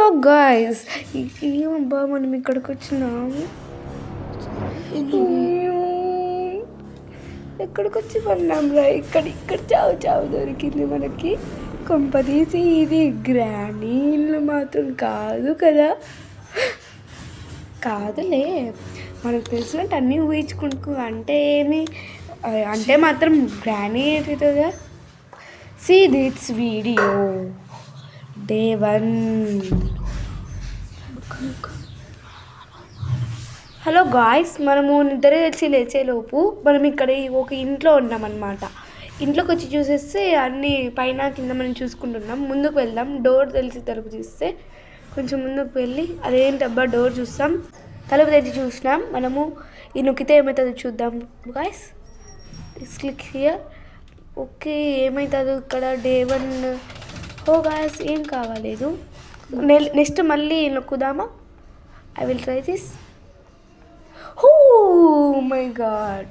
Hello guys, ఏమబ్బా మనం ఇక్కడికి వచ్చినాము. ఎక్కడికి వచ్చి పడినాం రా? ఇక్కడ చావు చావు దొరికింది మనకి. కొంపదీసి ఇది గ్రానీ ఇల్లు మాత్రం కాదు కదా? కాదులే, మనకు తెలిసినట్టు అన్నీ ఊహించుకుంటూ అంటే మాత్రం గ్రానీ అవుతుందా? See this video day 1. Hello guys, మనము నిద్ర తెచ్చి లేచేలోపు మనం ఇక్కడ ఒక ఇంట్లో ఉన్నామన్నమాట. ఇంట్లోకి వచ్చి చూసేస్తే అన్నీ పైన కింద మనం చూసుకుంటున్నాం. ముందుకు వెళ్దాం. డోర్ తెలిసి తలుపు తీస్తే కొంచెం ముందుకు వెళ్ళి అదేంటబ్బా డోర్ చూస్తాం. తలుపు తెచ్చి చూసినాం. మనము ఈ నొక్కితే ఏమవుతుందో చూద్దాం గాయ్స్. Click here. ఓకే, ఏమవుతుందో ఇక్కడ డే 1. ఓ గాయ్స్, ఏం కావాలేదు. నెక్స్ట్ మళ్ళీ నొక్కుదామా? I will try this. Oh my God,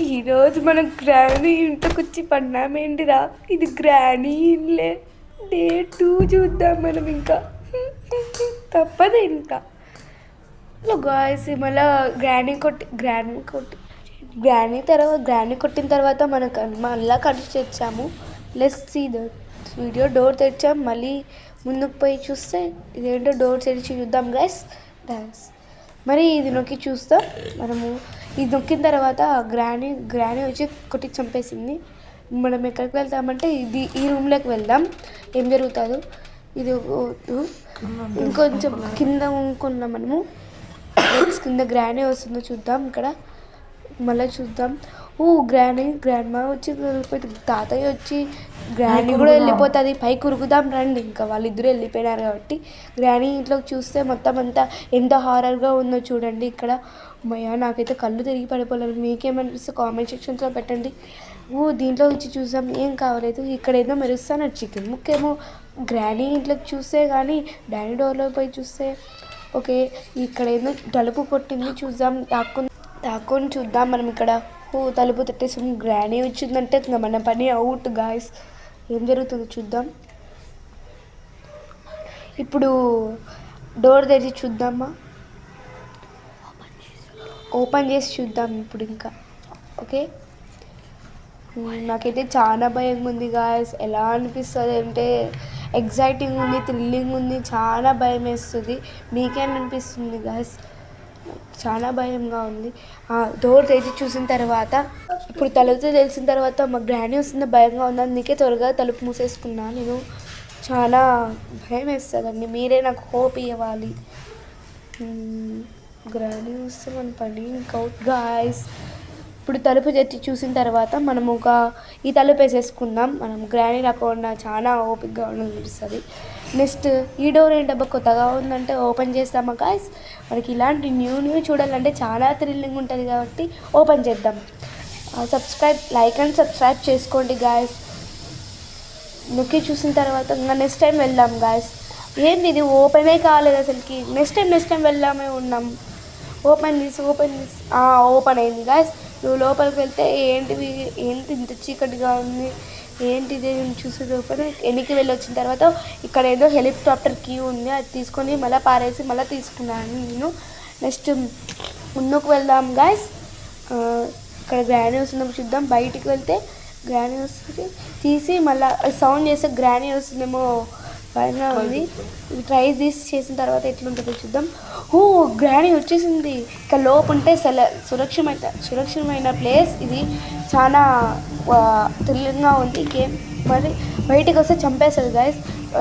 ఈరోజు మనం గ్రానీ ఇంటికి వచ్చి పడినామేంటిరా? ఇది గ్రానీ ఇల్లే. డే 2 చూద్దాం మనం. ఇంకా తప్పదు ఇంకా. గాయ్స్, మళ్ళీ గ్రానీ కొట్టిన తర్వాత మనకు మళ్ళీ కలిసి తెచ్చాము. Let's see the video. Door తెచ్చాం. మళ్ళీ ముందుకు పోయి చూస్తే ఇదేంటో డోర్ తెరిచి చూద్దాం గైస్. మరి ఇది నొక్కి చూస్తాం మనము. ఇది నొక్కిన తర్వాత గ్రానీ వచ్చి కొట్టి చంపేసింది. మనం ఎక్కడికి వెళ్తామంటే ఈ రూమ్లోకి వెళ్దాం. ఏం జరుగుతుందో ఇది ఇంకొంచెం కింద ఊనుకున్నాం మనము. కింద గ్రానీ వస్తుందో చూద్దాం. ఇక్కడ మళ్ళీ చూద్దాం. గ్రాండ్మా వచ్చి వెళ్ళిపోతుంది. తాతయ్య వచ్చి గ్రానీ కూడా వెళ్ళిపోతుంది. పైకి ఉరుకుదాం రండి. ఇంకా వాళ్ళిద్దరూ వెళ్ళిపోయినారు కాబట్టి గ్రానీ ఇంట్లోకి చూస్తే మొత్తం అంతా ఎంత హారర్గా ఉందో చూడండి. ఇక్కడ అమ్మయ్య, నాకైతే కళ్ళు తిరిగి పడిపోలేదు. మీకేమనిపిస్తే కామెంట్ సెక్షన్స్లో పెట్టండి. దీంట్లో వచ్చి చూసాం. ఏం కావలేదు. ఇక్కడ ఏదో మెరుస్తాను చికెన్ ముక్కేమో. గ్రానీ ఇంట్లోకి చూస్తే కానీ డాడీ డోర్లో పోయి చూస్తే ఓకే. ఇక్కడ ఏదో తలుపు కొట్టింది. చూద్దాం. తాక్కొని చూద్దాం మనం. ఇక్కడ తలుపు తట్టేసి గ్రానీ వచ్చిందంటే ఇంకా మన పని అవుట్ గాయస్. ఏం జరుగుతుందో చూద్దాం. ఇప్పుడు డోర్ తెరిచి చూద్దామా? ఓపెన్ చేసి చూద్దాం ఇప్పుడు ఇంకా. ఓకే, నాకైతే చాలా భయంగా ఉంది గాయస్. ఎలా అనిపిస్తుంది అంటే ఎగ్జైటింగ్ ఉంది, థ్రిల్లింగ్ ఉంది, చాలా భయం వేస్తుంది. మీకేమనిపిస్తుంది గాయస్? చాలా భయంగా ఉంది. డోర్ తెరిచి చూసిన తర్వాత ఇప్పుడు తలుపు తెలిసిన తర్వాత మా గ్రానీ వస్తుంది, భయంగా ఉంది. అందుకే త్వరగా తలుపు మూసేసుకున్నాను నేను. చాలా భయం వేస్తుందండి. మీరే నాకు హోప్ ఇవ్వాలి. గ్రానీ వస్తే మన పని ఇంకౌట్ గాయస్. ఇప్పుడు తలుపు తెచ్చి చూసిన తర్వాత మనం ఈ తలుపు వేసేసుకుందాం. మనం గ్రానీ రాకుండా చాలా ఓపికగా అనిపిస్తుంది. నెక్స్ట్ ఈ డోర్ ఏంటబ్బా కొత్తగా ఉందంటే ఓపెన్ చేస్తామా గాయస్? మనకి ఇలాంటి న్యూ చూడాలంటే చాలా థ్రిల్లింగ్ ఉంటుంది కాబట్టి ఓపెన్ చేద్దాం. లైక్ అండ్ సబ్స్క్రైబ్ చేసుకోండి గాయస్. నొక్కి చూసిన తర్వాత ఇంకా నెక్స్ట్ టైం వెళ్దాం గాయస్. ఏంటి ఇది ఓపెనే కాలేదు అసలుకి. నెక్స్ట్ టైం వెళ్దామే ఉన్నాం. ఓపెన్ అయింది గాయస్. నువ్వు లోపలికి వెళ్తే ఏంటి ఇంత చీకటిగా ఉంది, ఏంటిది చూసే లోపల వెనక్కి వెళ్ళి వచ్చిన తర్వాత ఇక్కడ ఏదో హెలికాప్టర్ కీ ఉంది. అది తీసుకొని మళ్ళీ పారేసి మళ్ళీ తీసుకున్నాను నేను. నెక్స్ట్ ముందుకు వెళ్దాం గాయస్. ఇక్కడ గ్రానీ వస్తుందేమో చూద్దాం. బయటికి వెళ్తే గ్రానీ వస్తుంది. తీసి మళ్ళీ సౌండ్ చేస్తే గ్రానీ వస్తుందేమో పైన ఉంది. ట్రై చేసిన తర్వాత ఎట్లుంటుందో చూద్దాం. గ్రానీ వచ్చేసింది. ఇక్కడ లోపు ఉంటే సురక్షితమైన ప్లేస్ ఇది. చాలా థ్రిల్లింగ్గా ఉంది గేమ్. మరి బయటికి వస్తే చంపేస్తుంది గాయస్.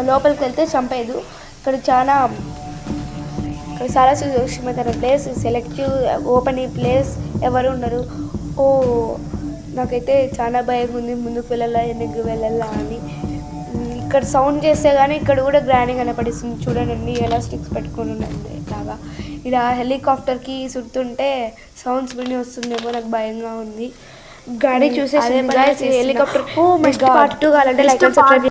లోపలికి వెళ్తే చంపేదు. ఇక్కడ చాలా సురక్షితమైన ప్లేస్, సెలెక్టివ్ ఓపెన్ ప్లేస్, ఎవరు ఉండరు. నాకైతే చాలా భయంగా ఉంది. ముందుకు వెళ్ళాలా వెనక్కి వెళ్ళాలా అని. ఇక్కడ సౌండ్ చేస్తే కానీ ఇక్కడ కూడా గ్రానీ కనపడిస్తుంది. చూడండి ఎలా స్టిక్స్ పెట్టుకొని ఉన్నది ఇలాగా. ఇలా హెలికాప్టర్కి చుడుతుంటే సౌండ్స్ విని వస్తుందేమో, నాకు భయంగా ఉంది. గ్రానీ చూసేసి హెలికాప్టర్ పార్ట్ 2 కావాలంటే లైక్ అండ్ సబ్స్క్రైబ్.